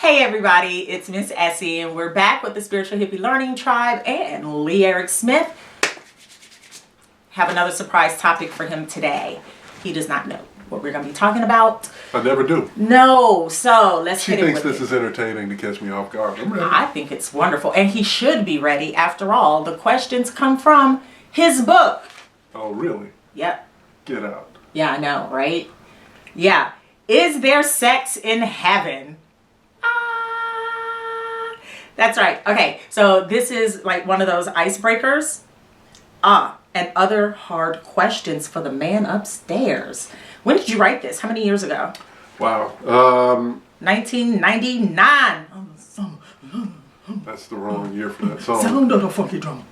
Hey everybody, it's Miss Essie and we're back with the Spiritual Hippie Learning Tribe and Lee Eric Smith. Have another surprise topic for him today. He does not know what we're going to be talking about. I never do. No, so let's She hit it with thinks this is entertaining to catch me off guard. I'm ready. I think it's wonderful and he should be ready. After all, the questions come from his book. Oh, really? Yep. Get out. Yeah, I know, right? Yeah. Is there sex in heaven? That's right. Okay, so this is like one of those icebreakers. And other hard questions for the man upstairs. When did you write this? How many years ago? Wow. 1999. That's the wrong year for that song. Sound of the funky drum.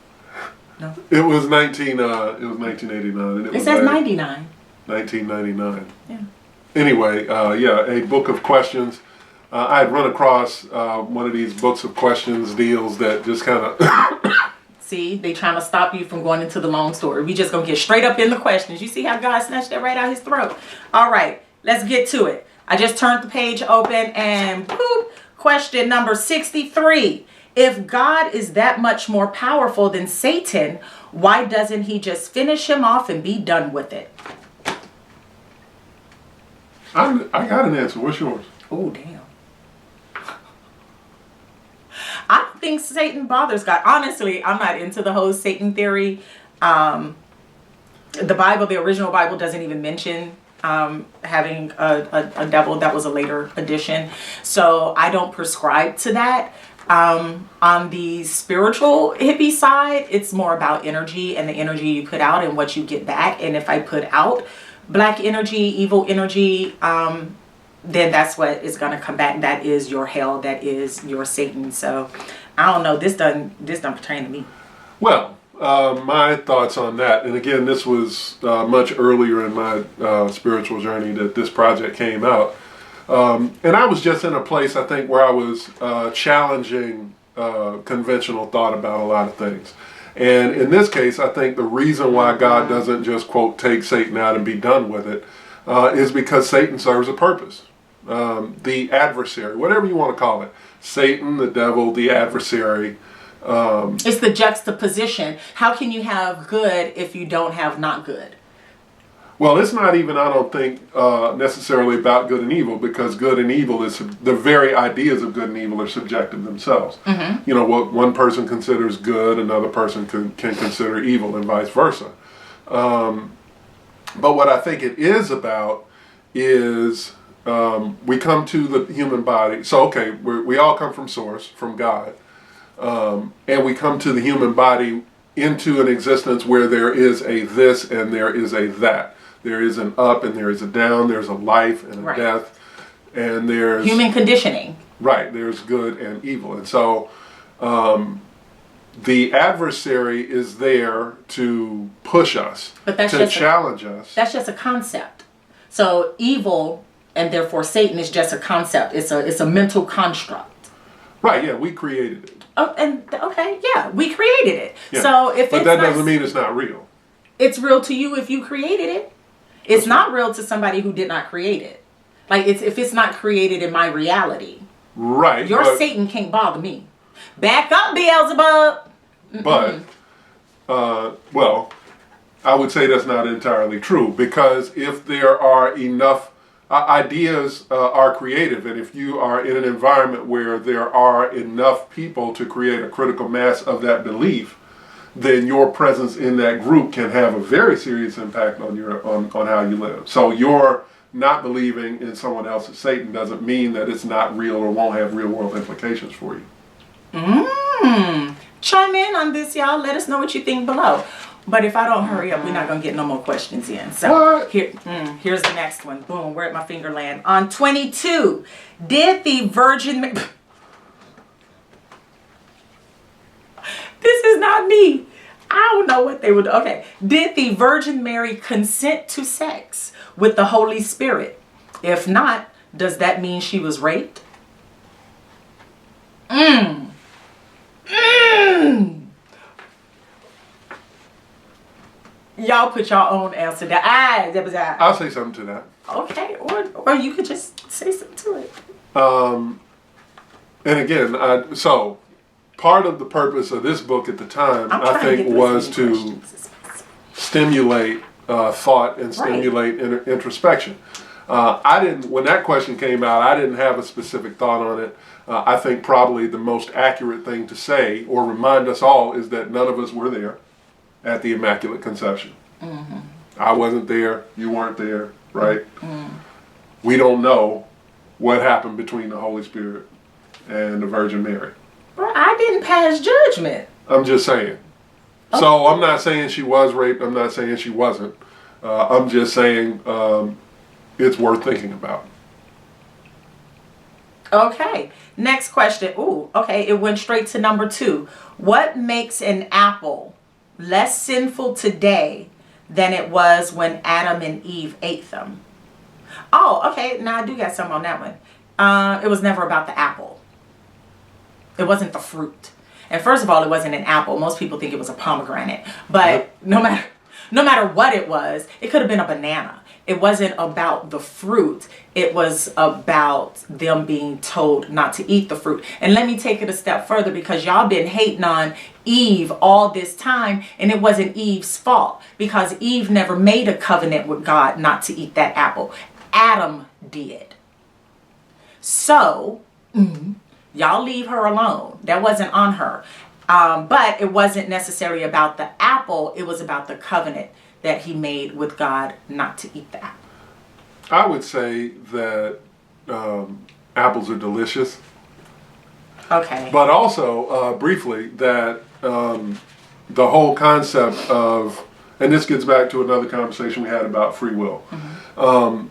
No. It was 1989. And It says 99. 1999. Yeah. Anyway, a book of questions. I had run across one of these books of questions deals that just kind of... See, they trying to stop you from going into the long story. We just gonna get straight up in the questions. You see how God snatched that right out his throat? All right, let's get to it. I just turned the page open and boop, question number 63. If God is that much more powerful than Satan, why doesn't he just finish him off and be done with it? I got an answer. What's yours? Oh, damn. I don't think Satan bothers God. Honestly, I'm not into the whole Satan theory. The Bible, the original Bible, doesn't even mention having a devil. That was a later addition. So I don't prescribe to that. On the spiritual hippie side, it's more about energy and the energy you put out and what you get back. And if I put out black energy, evil energy, then that's what is going to come back. That is your hell. That is your Satan. So I don't know. This don't pertain to me. Well, my thoughts on that, and again, this was much earlier in my spiritual journey that this project came out. And I was just in a place, I think, where I was challenging conventional thought about a lot of things. And in this case, I think the reason why God doesn't just, quote, take Satan out and be done with it is because Satan serves a purpose. The adversary, whatever you want to call it. Satan, the devil, the adversary. It's the juxtaposition. How can you have good if you don't have not good? Well, it's not even, I don't think, necessarily about good and evil, because good and evil is, the very ideas of good and evil are subjective themselves. Mm-hmm. You know, what one person considers good, another person can consider evil, and vice versa. But what I think it is about is we come to the human body. So, okay, we all come from Source, from God. And we come to the human body into an existence where there is a this and there is a that. There is an up and there is a down. There's a life and a death. And there's... human conditioning. Right. There's good and evil. And so the adversary is there to push us, to challenge us. That's just a concept. So evil and therefore Satan is just a concept. It's a mental construct. Right. Yeah. We created it. Oh, and okay. Yeah. We created it. Yeah. So if but that doesn't mean it's not real. It's real to you if you created it. It's not real to somebody who did not create it. Like, if it's not created in my reality. Right. Your Satan can't bother me. Back up, Beelzebub. Mm-mm. But, well, I would say that's not entirely true. Because if there are enough ideas are creative, and if you are in an environment where there are enough people to create a critical mass of that belief, then your presence in that group can have a very serious impact on on how you live. So your not believing in someone else's Satan doesn't mean that it's not real or won't have real world implications for you. Chime in on this, y'all. Let us know what you think below. But if I don't hurry up, we're not going to get no more questions in. So here's the next one. Boom, where'd my finger land? On 22, did the Virgin... This is not me. I don't know what they would do. Okay. Did the Virgin Mary consent to sex with the Holy Spirit? If not, does that mean she was raped? Y'all put your own answer down. I'll say something to that. Okay. Or you could just say something to it. And again, so part of the purpose of this book at the time, I think, was to stimulate thought and stimulate introspection. When that question came out, I didn't have a specific thought on it. I think probably the most accurate thing to say or remind us all is that none of us were there at the Immaculate Conception. Mm-hmm. I wasn't there. You weren't there, right? Mm-hmm. We don't know what happened between the Holy Spirit and the Virgin Mary. Well, I didn't pass judgment. I'm just saying. Okay. So I'm not saying she was raped. I'm not saying she wasn't. I'm just saying it's worth thinking about. Okay. Next question. Ooh, okay. It went straight to number 2. What makes an apple less sinful today than it was when Adam and Eve ate them? Oh, okay. Now I do got some on that one. It was never about the apple. It wasn't the fruit. And first of all, it wasn't an apple. Most people think it was a pomegranate. But no matter what it was, it could have been a banana. It wasn't about the fruit. It was about them being told not to eat the fruit. And let me take it a step further, because y'all been hating on Eve all this time, and it wasn't Eve's fault, because Eve never made a covenant with God not to eat that apple. Adam did. So, y'all leave her alone. That wasn't on her. But it wasn't necessarily about the apple. It was about the covenant that he made with God not to eat the apple. I would say that apples are delicious. Okay. But also, briefly, that the whole concept of, and this gets back to another conversation we had about free will. Mm-hmm.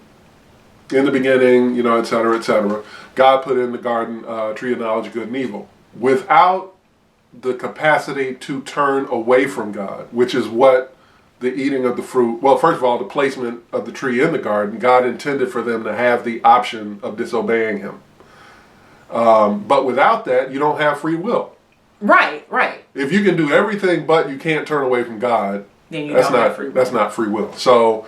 In the beginning, et cetera, God put in the garden tree of knowledge of good and evil. Without the capacity to turn away from God, which is what the eating of the fruit, well, first of all, the placement of the tree in the garden, God intended for them to have the option of disobeying him. But without that, you don't have free will. Right. If you can do everything but you can't turn away from God, then that's not free will. So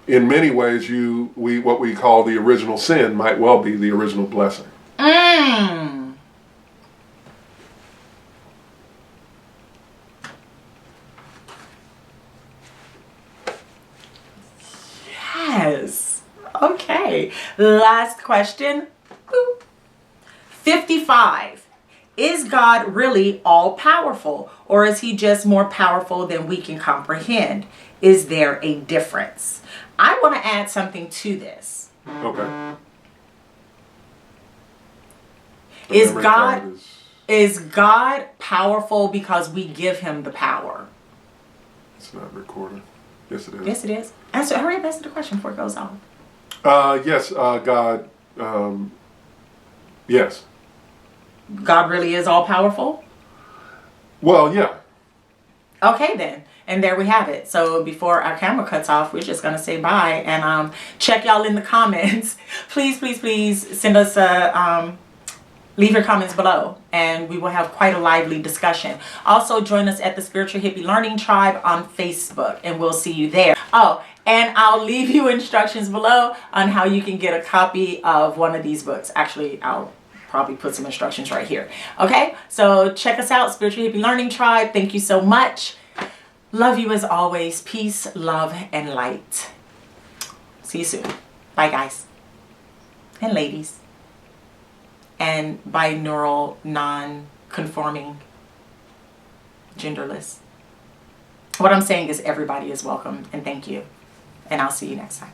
in many ways, what we call the original sin might well be the original blessing. Yes. Okay. Last question. 55. Is God really all powerful, or is he just more powerful than we can comprehend? Is there a difference? I want to add something to this. Okay. Is God powerful because we give him the power? It's not recorded. Yes, it is. Yes, it is. Hurry up, answer the question before it goes on. Yes, God. Yes. God really is all powerful? Well, yeah. Okay, then. And there we have it. So before our camera cuts off, we're just going to say bye and check y'all in the comments. Please send us leave your comments below, and we will have quite a lively discussion. Also, join us at the Spiritual Hippie Learning Tribe on Facebook, and we'll see you there. Oh, and I'll leave you instructions below on how you can get a copy of one of these books. Actually, I'll probably put some instructions right here. Okay, so check us out, Spiritual Hippie Learning Tribe. Thank you so much. Love you as always. Peace, love, and light. See you soon. Bye, guys. And ladies. And binaural, non-conforming, genderless. What I'm saying is everybody is welcome, and thank you. And I'll see you next time.